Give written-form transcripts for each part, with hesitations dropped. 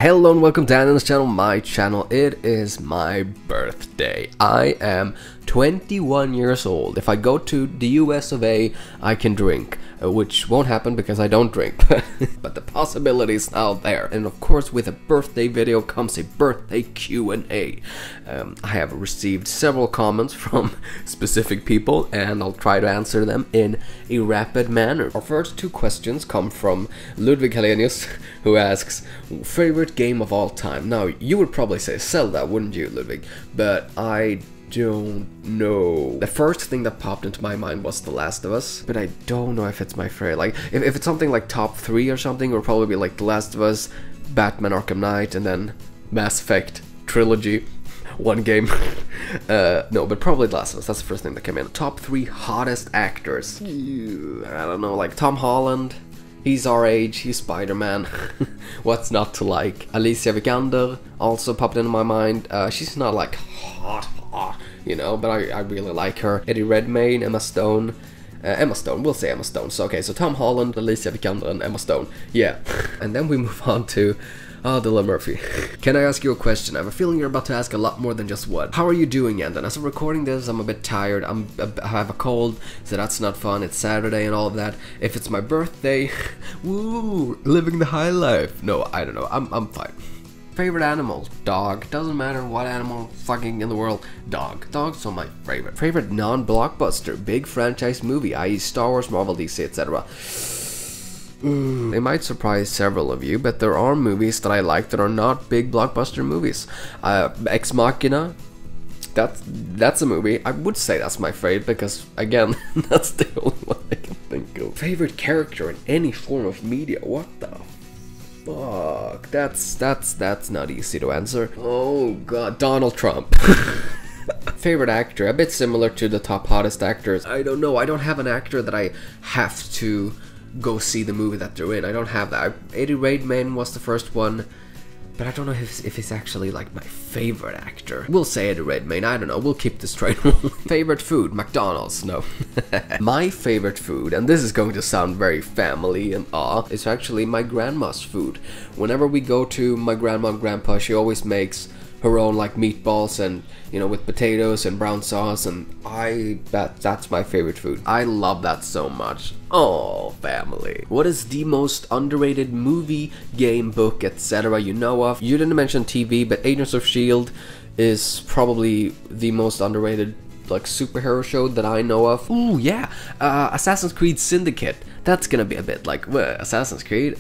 Hello and welcome to Anden's channel, my channel. It is my birthday. I am 21 years old. If I go to the US of A, I can drink, which won't happen because I don't drink, but the possibility is now there. And of course, with a birthday video comes a birthday Q&A. I have received several comments from specific people, and I'll try to answer them in a rapid manner. Our first two questions come from Ludwig Helenius, who asks, favorite game of all time? Now, you would probably say Zelda, wouldn't you, Ludwig? But I don't know. The first thing that popped into my mind was The Last of Us, but I don't know if it's my favorite. Like, if it's something like top 3 or something, it would probably be like The Last of Us, Batman Arkham Knight, and then Mass Effect trilogy. One game. No, but probably The Last of Us. That's the first thing that came in. Top 3 hottest actors. I don't know, like Tom Holland. He's our age, he's Spider-Man. What's not to like? Alicia Vikander also popped into my mind. She's not like hot, you know, but I really like her. Eddie Redmayne, Emma Stone. We'll say Emma Stone. So, okay, so Tom Holland, Alicia Vikander, and Emma Stone. Yeah. And then we move on to Dylan Murphy. Can I ask you a question? I have a feeling you're about to ask a lot more than just one. How are you doing, Anden? As I'm recording this, I'm a bit tired. I have a cold, so that's not fun. It's Saturday and all of that. If it's my birthday, woo, living the high life. No, I don't know. I'm fine. Favorite animal? Dog. Doesn't matter what animal fucking in the world. Dog. Dogs are my favorite. Favorite non-blockbuster? Big franchise movie, i.e. Star Wars, Marvel, DC, etc. It might surprise several of you, but there are movies that I like that are not big blockbuster movies. Ex Machina, that's a movie. I would say that's my favorite because, again, that's the only one I can think of. Favorite character in any form of media? What the fuck? That's not easy to answer. Oh god, Donald Trump. Favorite actor? A bit similar to the top hottest actors. I don't know. I don't have an actor that I have to go see the movie that they're in. I don't have that. Eddie Redmayne was the first one, but I don't know if he's actually like my favorite actor. We'll say Eddie Redmayne. I don't know. We'll keep this straight. Favorite food? McDonald's. No. My favorite food, and this is going to sound very family and is actually my grandma's food. Whenever we go to my grandma and grandpa, she always makes her own like meatballs and, you know, with potatoes and brown sauce, and that's my favorite food. I love that so much. Oh, family. What is the most underrated movie, game, book, etc. you know of? You didn't mention TV, but Agents of S.H.I.E.L.D. is probably the most underrated like superhero show that I know of. Ooh, yeah. Assassin's Creed Syndicate. That's gonna be a bit like, Assassin's Creed?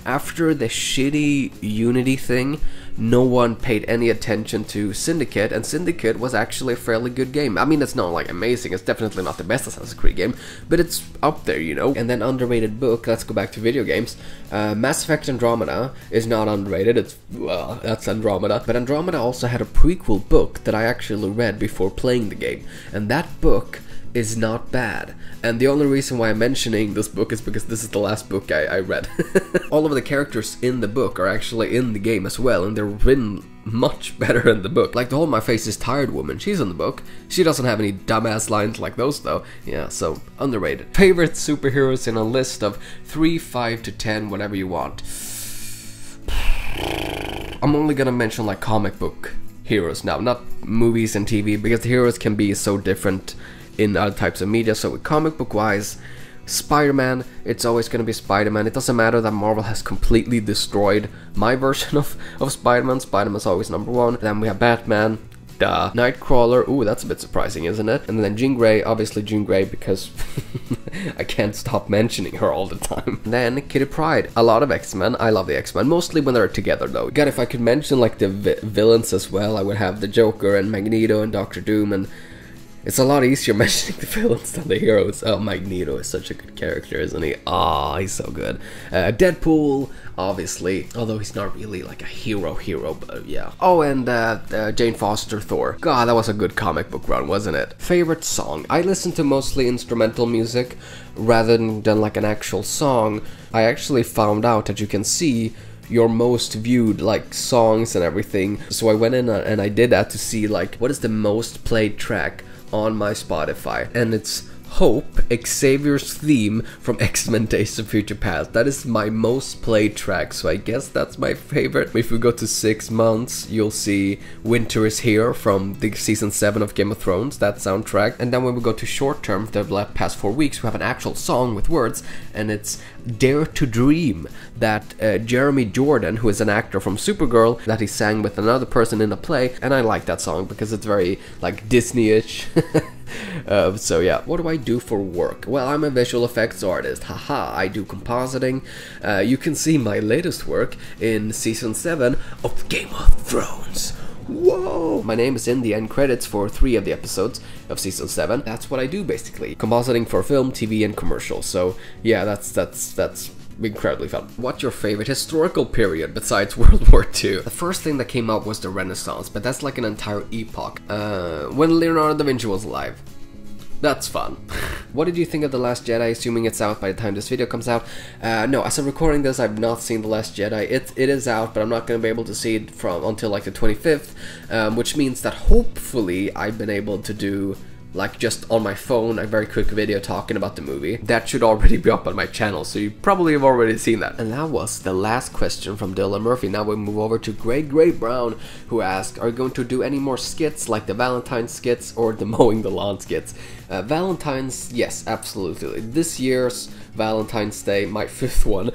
After the shitty Unity thing, no one paid any attention to Syndicate, and Syndicate was actually a fairly good game. I mean, it's not like amazing, it's definitely not the best Assassin's Creed game, but it's up there, you know. And then underrated book, let's go back to video games. Mass Effect Andromeda is not underrated, it's, well, that's Andromeda. But Andromeda also had a prequel book that I actually read before playing the game, and that book is not bad. And the only reason why I'm mentioning this book is because this is the last book I read. All of the characters in the book are actually in the game as well, and they're written much better in the book. Like the whole My Face is Tired woman, she's in the book. She doesn't have any dumbass lines like those though. Yeah, so underrated. Favorite superheroes in a list of 3, 5 to 10, whatever you want. I'm only gonna mention like comic book heroes now, not movies and TV, because the heroes can be so different in other types of media. So with comic book wise, Spider-Man, it's always going to be Spider-Man. It doesn't matter that Marvel has completely destroyed my version of Spider-Man. Spider-Man's always number 1. Then we have Batman, duh. Nightcrawler, ooh, that's a bit surprising, isn't it? And then Jean Grey, obviously Jean Grey, because I can't stop mentioning her all the time. And then Kitty Pryde, a lot of X-Men. I love the X-Men, mostly when they're together though. God, if I could mention like the villains as well, I would have the Joker and Magneto and Doctor Doom, and it's a lot easier mentioning the villains than the heroes. Oh, Magneto is such a good character, isn't he? Ah, he's so good. Deadpool, obviously, although he's not really like a hero, but yeah. Oh, and Jane Foster, Thor. God, that was a good comic book run, wasn't it? Favorite song? I listen to mostly instrumental music rather than like an actual song. I actually found out that you can see your most viewed like songs and everything, so I went in and I did that to see like what is the most played track on my Spotify, and it's Hope, Xavier's theme from X-Men Days of Future Past. That is my most played track, so I guess that's my favorite. If we go to 6 months, you'll see Winter is Here from the season 7 of Game of Thrones, that soundtrack. And then when we go to short term, the past 4 weeks, we have an actual song with words, and it's Dare to Dream, that Jeremy Jordan, who is an actor from Supergirl, that he sang with another person in a play, and I like that song because it's very, like, Disney-ish. So yeah, what do I do for work? Well, I'm a visual effects artist, haha, I do compositing. You can see my latest work in season 7 of Game of Thrones. Whoa! My name is in the end credits for 3 of the episodes of season 7. That's what I do basically. Compositing for film, TV, and commercials. So yeah, that's incredibly fun. What's your favorite historical period besides World War II? The first thing that came up was the Renaissance, but that's like an entire epoch. When Leonardo da Vinci was alive. That's fun. What did you think of The Last Jedi, assuming it's out by the time this video comes out? No, as I'm recording this, I've not seen The Last Jedi. It is out, but I'm not going to be able to see it until like the 25th, which means that hopefully I've been able to do, like, just on my phone, a very quick video talking about the movie. That should already be up on my channel, so you probably have already seen that. And that was the last question from Dylan Murphy. Now we move over to Grey Brown, who asked, are you going to do any more skits, like the Valentine's skits or the mowing the lawn skits? Valentine's, yes, absolutely. This year's Valentine's Day, my 5th one,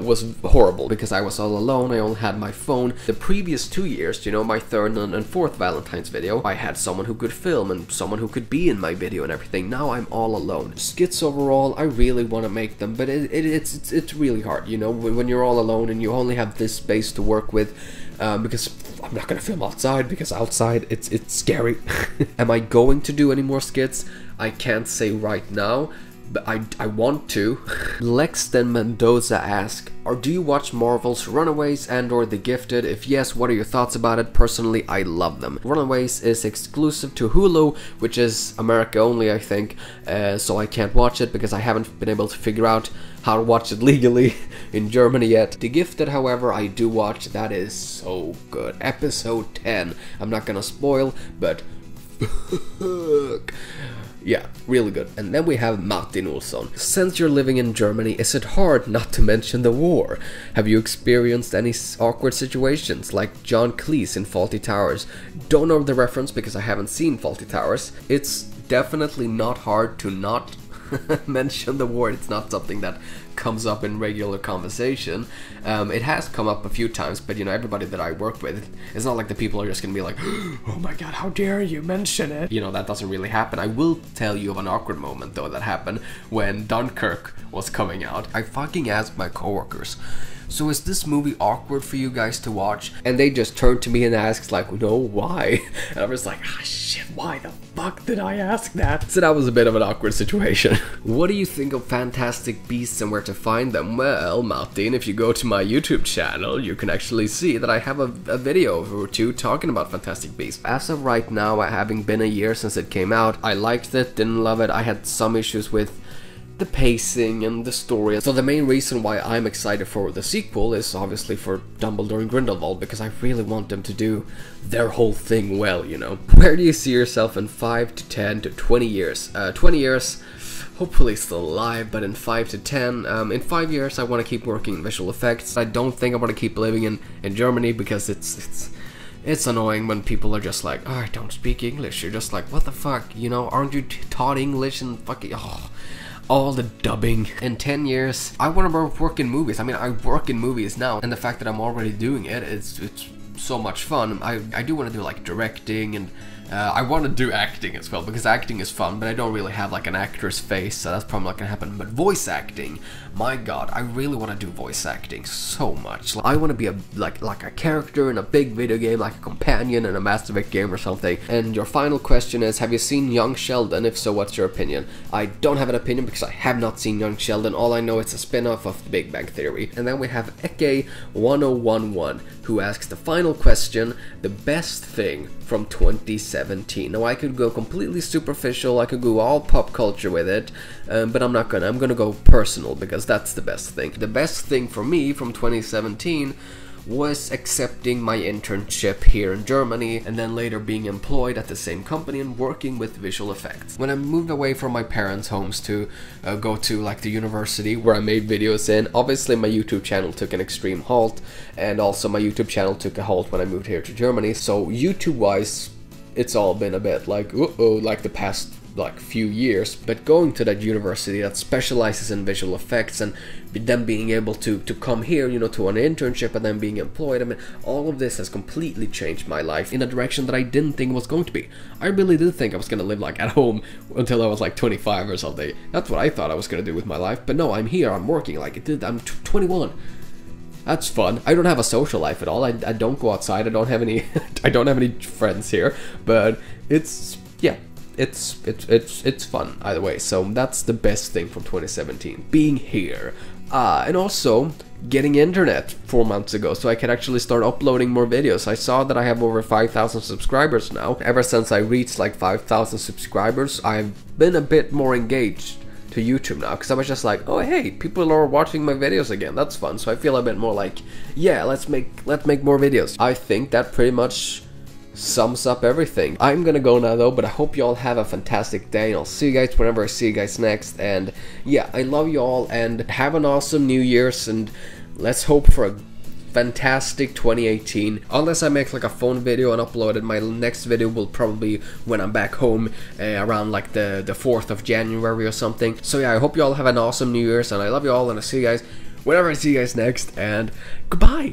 was horrible because I was all alone. I only had my phone. The previous 2 years, you know, my 3rd and 4th Valentine's video, I had someone who could film and someone who could be in my video and everything. Now I'm all alone. Skits overall, I really want to make them, but it's really hard, you know, when you're all alone and you only have this space to work with. Because I'm not gonna film outside, because outside it's scary. Am I going to do any more skits? I can't say right now, but I want to. Lexton Mendoza asks, do you watch Marvel's Runaways and or The Gifted? If yes, what are your thoughts about it? Personally, I love them. Runaways is exclusive to Hulu, which is America only, I think, so I can't watch it because I haven't been able to figure out how to watch it legally in Germany yet. The Gifted, however, I do watch. That is so good. Episode 10. I'm not gonna spoil, but yeah, really good. And then we have Martin Olsson. Since you're living in Germany, is it hard not to mention the war? Have you experienced any awkward situations, like John Cleese in Fawlty Towers? Don't know the reference because I haven't seen Fawlty Towers. It's definitely not hard to not mention the war. It's not something that comes up in regular conversation. It has come up a few times, but you know, everybody that I work with, it's not like the people are just gonna be like, oh my god, how dare you mention it? You know, that doesn't really happen. I will tell you of an awkward moment though that happened when Dunkirk was coming out. I fucking asked my coworkers, so is this movie awkward for you guys to watch? And they just turned to me and asked like, no, why? And I was like, ah shit, why the fuck did I ask that? So that was a bit of an awkward situation. What do you think of Fantastic Beasts and where to find them? Well, Martin, if you go to my YouTube channel, you can actually see that I have a video or 2 talking about Fantastic Beasts. As of right now, having been a year since it came out, I liked it, didn't love it. I had some issues with the pacing and the story. So the main reason why I'm excited for the sequel is obviously for Dumbledore and Grindelwald, because I really want them to do their whole thing well, you know. Where do you see yourself in 5 to 10 to 20 years? 20 years, hopefully still alive, but in 5 to 10, in 5 years I want to keep working in visual effects. I don't think I want to keep living in Germany because it's annoying when people are just like, oh, I don't speak English. You're just like, what the fuck, you know, aren't you taught English and fucking, oh, all the dubbing. In 10 years, I want to work in movies. I mean, I work in movies now, and the fact that I'm already doing it, it's so much fun. I do want to do like directing, and I want to do acting as well, because acting is fun, but I don't really have like an actor's face, so that's probably not gonna happen. But voice acting, my god, I really want to do voice acting so much. Like, I want to be like a character in a big video game, like a companion in a Mass Effect game or something. And your final question is, have you seen Young Sheldon? If so, what's your opinion? I don't have an opinion because I have not seen Young Sheldon. All I know it's a spin-off of The Big Bang Theory. And then we have Eke1011, who asks the final question, the best thing from 2017. Now, I could go completely superficial, I could go all pop culture with it, but I'm not gonna. I'm gonna go personal, because that's the best thing. The best thing for me from 2017 was accepting my internship here in Germany and then later being employed at the same company and working with visual effects. When I moved away from my parents' homes to go to like the university where I made videos in, obviously my YouTube channel took an extreme halt, and also my YouTube channel took a halt when I moved here to Germany. So YouTube wise, it's all been a bit like like the past like few years. But going to that university that specializes in visual effects and then being able to come here, you know, to an internship and then being employed, I mean, all of this has completely changed my life in a direction that I didn't think it was going to be. I really did think I was gonna live like at home until I was like 25 or something. That's what I thought I was gonna do with my life. But no, I'm here, I'm working, like I'm 21. That's fun. I don't have a social life at all. I don't go outside. I don't have any I don't have any friends here, but it's, yeah, it's fun either way. So that's the best thing from 2017, being here. And also getting internet 4 months ago, so I could actually start uploading more videos. I saw that I have over 5,000 subscribers now. Ever since I reached like 5,000 subscribers, I've been a bit more engaged to YouTube now, because I was just like, oh hey, people are watching my videos again, that's fun. So I feel a bit more like, yeah, let's make more videos. I think that pretty much sums up everything. I'm gonna go now though, but I hope you all have a fantastic day, and I'll see you guys whenever I see you guys next. And yeah, I love you all, and have an awesome New Year's, and let's hope for a fantastic 2018. Unless I make like a phone video and upload it, my next video will probably be when I'm back home around like the 4th of January or something. So yeah, I hope you all have an awesome New Year's, and I love you all, and I'll see you guys whenever I see you guys next, and goodbye.